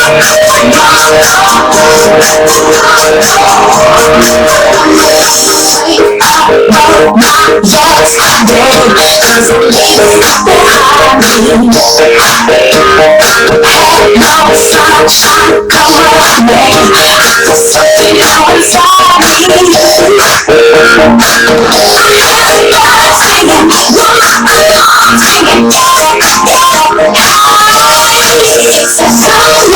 Yes, I did, 'cause it leaves something behind me. Had no sunshine come around me. I feel something now inside me. Everybody singing, singing, it's a song.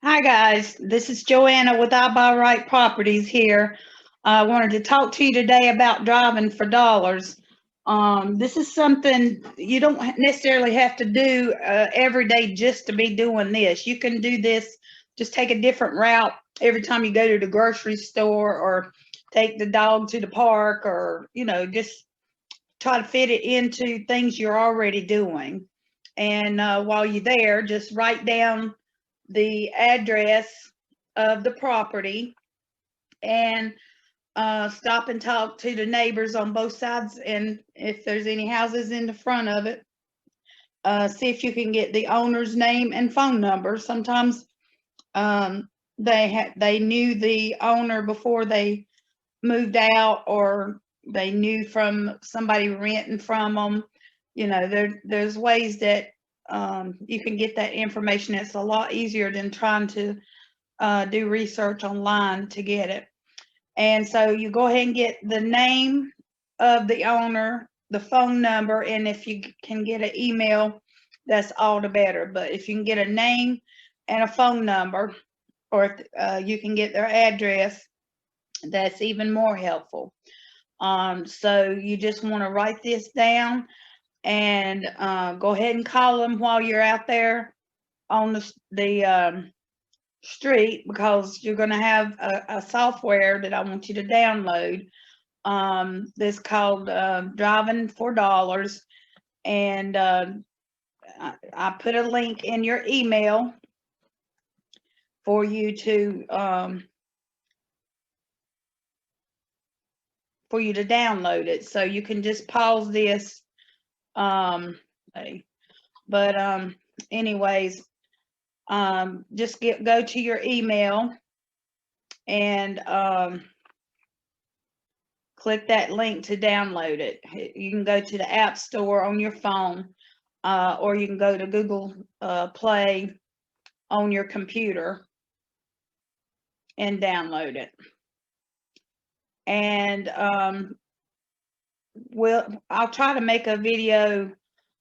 Hi guys, this is Joanna with I Buy Right Properties here. I wanted to talk to you today about driving for dollars. This is something you don't necessarily have to do every day just to be doing this. You can do this, just take a different route every time you go to the grocery store or take the dog to the park, or just try to fit it into things you're already doing. And while you're there, just write down the address of the property and stop and talk to the neighbors on both sides, and if there's any houses in the front of it, see if you can get the owner's name and phone number. Sometimes they knew the owner before they moved out, or they knew from somebody renting from them. There's ways that you can get that information. It's a lot easier than trying to do research online to get it. And so you go ahead and get the name of the owner, the phone number, and if you can get an email, that's all the better. But if you can get a name and a phone number, or if you can get their address, that's even more helpful. So you just want to write this down and go ahead and call them while you're out there on the street, because you're going to have a software that I want you to download. That's called Driving for Dollars, and I put a link in your email for you to download it. So you can just pause this. But anyways, just go to your email and click that link to download it. You can go to the App Store on your phone, or you can go to Google Play on your computer and download it. And I'll try to make a video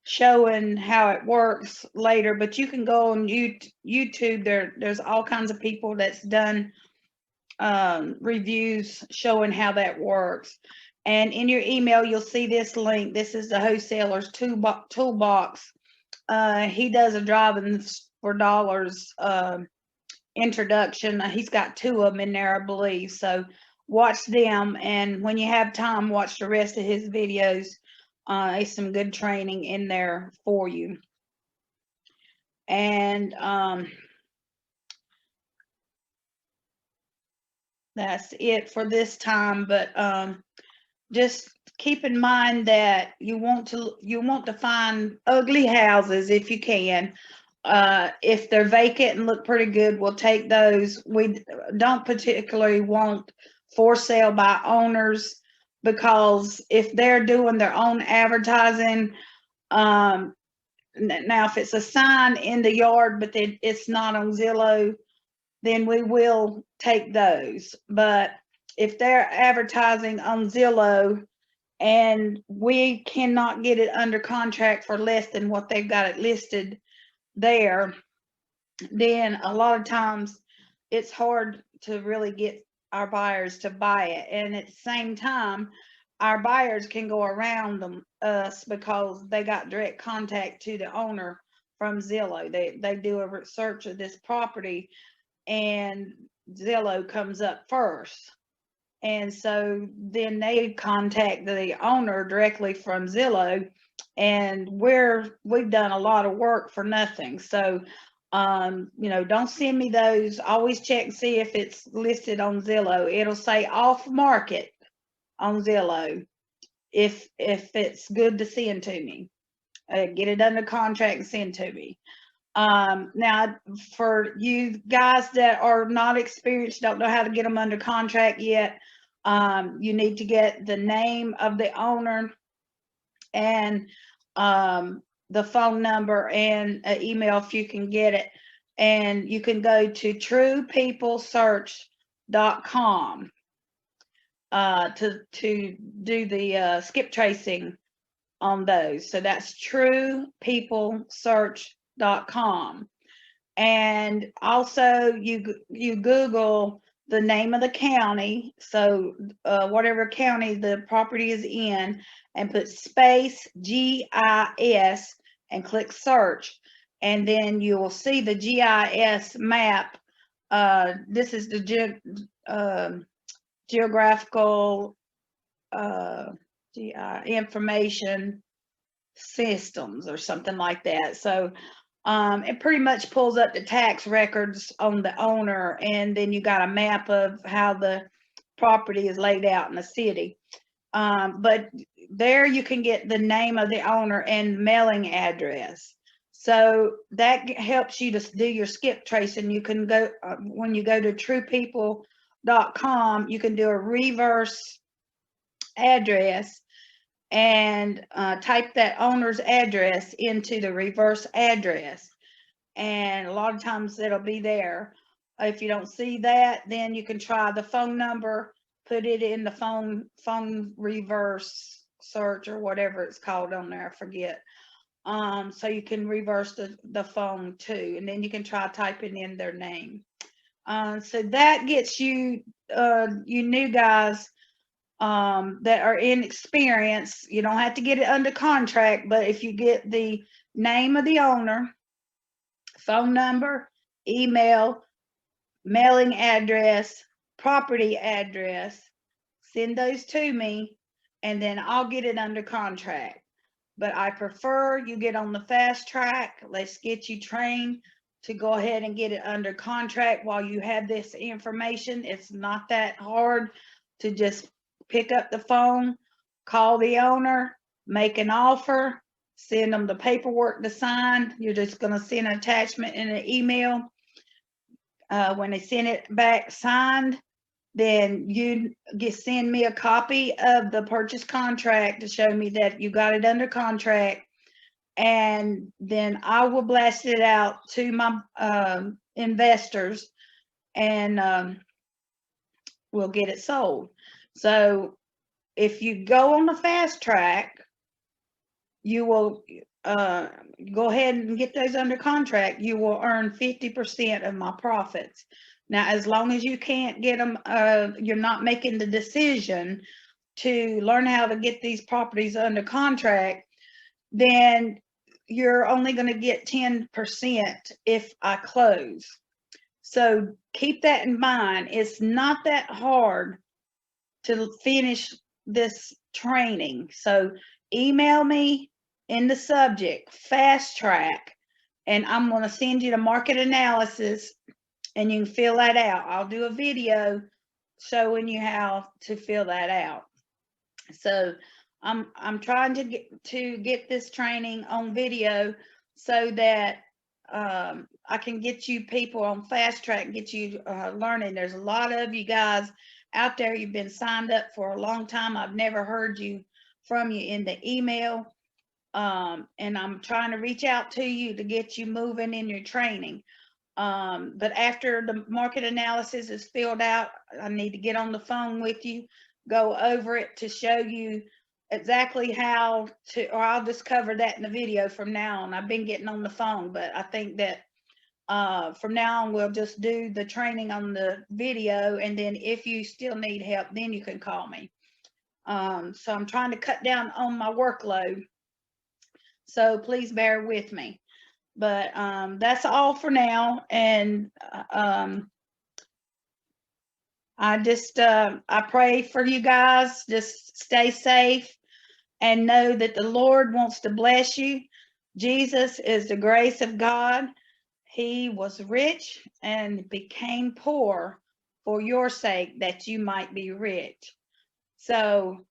showing how it works later, but you can go on YouTube. There's all kinds of people that's done reviews showing how that works. And in your email, you'll see this link. This is the wholesaler's toolbox. He does a driving for dollars introduction. He's got 2 of them in there, I believe. So watch them, and when you have time, watch the rest of his videos. There's some good training in there for you. And that's it for this time. But just keep in mind that you want to find ugly houses if you can. If they're vacant and look pretty good, we'll take those. We don't particularly want for sale by owners, because if they're doing their own advertising, now if it's a sign in the yard but then it's not on Zillow, then we will take those. But if they're advertising on Zillow and we cannot get it under contract for less than what they've got it listed there, then a lot of times it's hard to really get our buyers to buy it. And at the same time, our buyers can go around us because they got direct contact to the owner from Zillow. They do a search of this property and Zillow comes up first. And so then they contact the owner directly from Zillow, and we've done a lot of work for nothing. So, don't send me those. Always check and see if it's listed on Zillow. It'll say off market on Zillow if it's good to send to me. Get it under contract and send to me. Now, for you guys that are not experienced, don't know how to get them under contract yet, you need to get the name of the owner and the phone number and an email if you can get it. And you can go to truepeoplesearch.com to do the skip tracing on those. So that's truepeoplesearch.com. And also you Google the name of the county, so whatever county the property is in, and put space GIS and click search, and then you will see the GIS map. This is the geographical information systems or something like that. So it pretty much pulls up the tax records on the owner, and then you got a map of how the property is laid out in the city. But there you can get the name of the owner and mailing address. So that helps you to do your skip tracing. You can go, when you go to truepeople.com, you can do a reverse address and type that owner's address into the reverse address. And a lot of times it'll be there. If you don't see that, then you can try the phone number, put it in the phone reverse search or whatever it's called on there, I forget. So you can reverse the phone too, and then you can try typing in their name. So that gets you, you new guys that are inexperienced. You don't have to get it under contract, but if you get the name of the owner, phone number, email, mailing address, property address, send those to me, and then I'll get it under contract. But I prefer you get on the fast track. Let's get you trained to go ahead and get it under contract while you have this information. It's not that hard to just pick up the phone, call the owner, make an offer, send them the paperwork to sign. You're just going to send an attachment in an email. When they send it back signed, then you send me a copy of the purchase contract to show me that you got it under contract, and then I will blast it out to my investors, and we'll get it sold. So if you go on the fast track, you will go ahead and get those under contract. You will earn 50% of my profits. Now, as long as you can't get them, you're not making the decision to learn how to get these properties under contract, then you're only going to get 10% if I close. So keep that in mind. It's not that hard to finish this training. So email me in the subject, fast track, and I'm going to send you the market analysis, and you can fill that out. I'll do a video showing you how to fill that out. So I'm trying to get this training on video so that I can get you people on fast track and get you learning. There's a lot of you guys out there. You've been signed up for a long time. I've never heard from you in the email. And I'm trying to reach out to you to get you moving in your training. But after the market analysis is filled out, I need to get on the phone with you, go over it to show you exactly how to, or I'll just cover that in the video from now on. I've been getting on the phone, but I think that from now on, we'll just do the training on the video. And then if you still need help, then you can call me. So I'm trying to cut down on my workload. So please bear with me. But that's all for now. And I pray for you guys. Just stay safe and know that the Lord wants to bless you. Jesus is the grace of God. He was rich and became poor for your sake, that you might be rich. So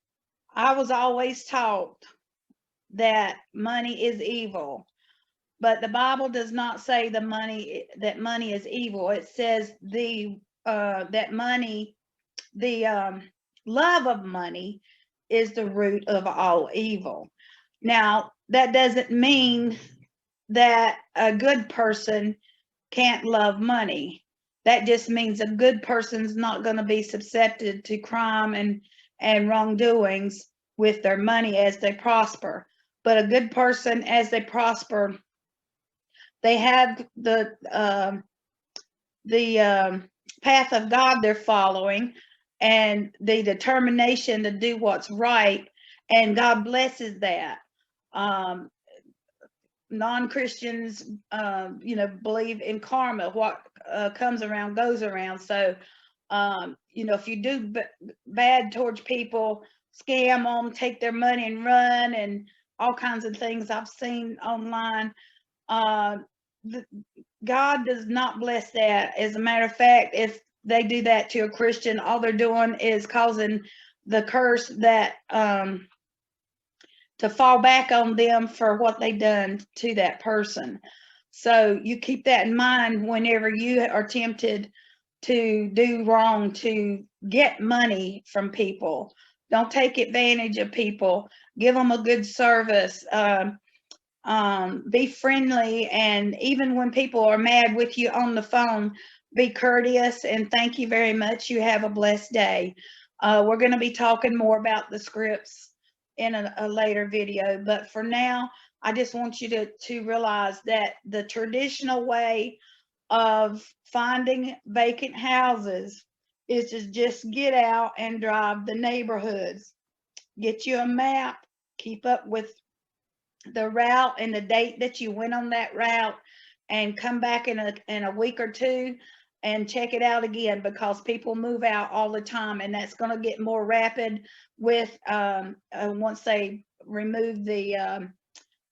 I was always taught that money is evil, but the Bible does not say that money is evil. It says that money, the love of money, is the root of all evil. Now, that doesn't mean that a good person can't love money. That just means a good person's not going to be susceptible to crime and wrongdoings with their money as they prosper. But a good person, as they prosper, they have the path of God they're following, and the determination to do what's right, and God blesses that. Um, Non-Christians, believe in karma. What comes around goes around. So, if you do bad towards people, scam them, take their money and run, and all kinds of things I've seen online, God does not bless that. As a matter of fact, if they do that to a Christian, all they're doing is causing the curse that to fall back on them for what they done to that person. So you keep that in mind whenever you are tempted to do wrong, to get money from people. Don't take advantage of people. Give them a good service. Be friendly, and even when people are mad with you on the phone, be courteous and thank you very much. You have a blessed day. We're going to be talking more about the scripts in a later video, but for now, I just want you to realize that the traditional way of finding vacant houses is to just get out and drive the neighborhoods. Get you a map, keep up with the route and the date that you went on that route, and come back in a week or two and check it out again, because people move out all the time, and that's going to get more rapid with once they remove the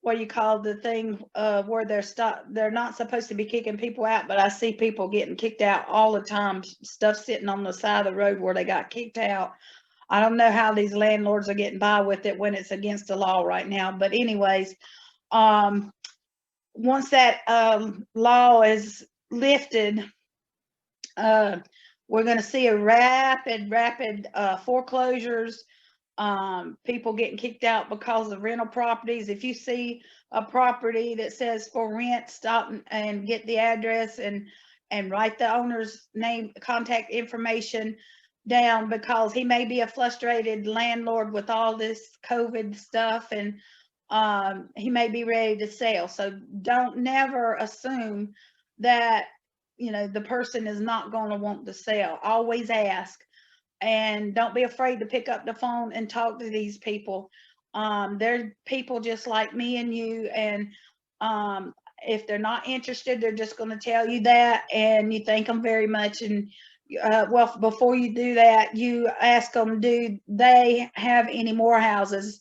what you call the thing where they're not supposed to be kicking people out, but I see people getting kicked out all the time, stuff sitting on the side of the road where they got kicked out. I don't know how these landlords are getting by with it when it's against the law right now. But anyways, once that law is lifted, we're going to see a rapid foreclosures, people getting kicked out because of rental properties. If you see a property that says for rent, stop and get the address and write the owner's name, contact information down, because he may be a frustrated landlord with all this COVID stuff, and he may be ready to sell. So don't never assume that the person is not going to want to sell. Always ask, and don't be afraid to pick up the phone and talk to these people. They're people just like me and you, and if they're not interested, they're just going to tell you that, and you thank them very much. And well, before you do that, you ask them, do they have any more houses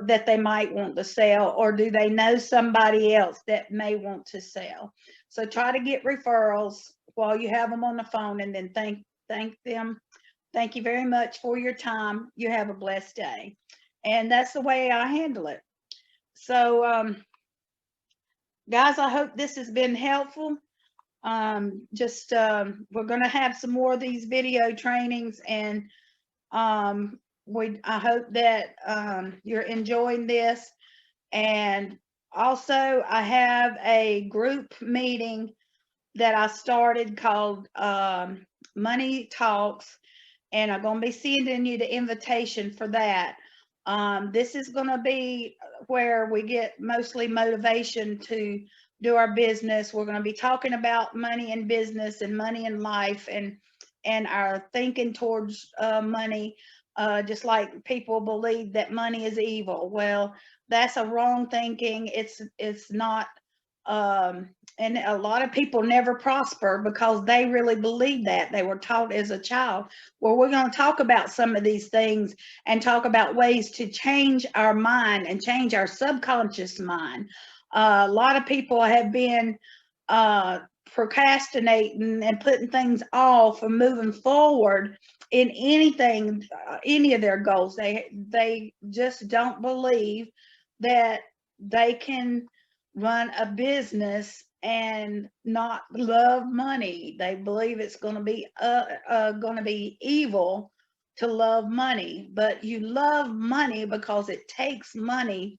that they might want to sell, or do they know somebody else that may want to sell? So try to get referrals while you have them on the phone, and then thank them. Thank you very much for your time. You have a blessed day. And that's the way I handle it. So guys, I hope this has been helpful. We're going to have some more of these video trainings, and I hope that you're enjoying this. And also, I have a group meeting that I started called Money Talks, and I'm going to be sending you the invitation for that. This is going to be where we get mostly motivation to do our business. We're going to be talking about money and business and money and life, and our thinking towards money. Just like people believe that money is evil. Well, that's a wrong thinking. It's not And a lot of people never prosper because they really believe that. They were taught as a child. Well, we're going to talk about some of these things and talk about ways to change our mind and change our subconscious mind. A lot of people have been procrastinating and putting things off and moving forward in anything, any of their goals. They just don't believe that they can run a business and not love money. They believe it's going to be evil to love money, but you love money because it takes money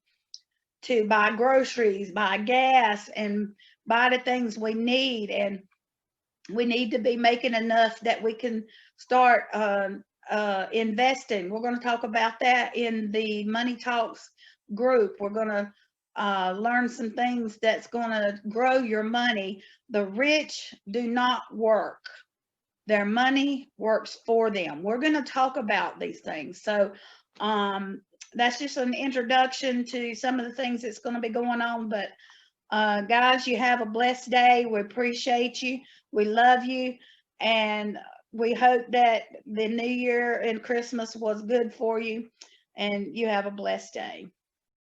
to buy groceries, buy gas, and buy the things we need. And we need to be making enough that we can start investing. We're going to talk about that in the Money Talks group. We're going to learn some things that's going to grow your money. The rich do not work. Their money works for them. We're going to talk about these things. So that's just an introduction to some of the things that's going to be going on. But guys, you have a blessed day. We appreciate you. We love you. And we hope that the new year and Christmas was good for you. And you have a blessed day.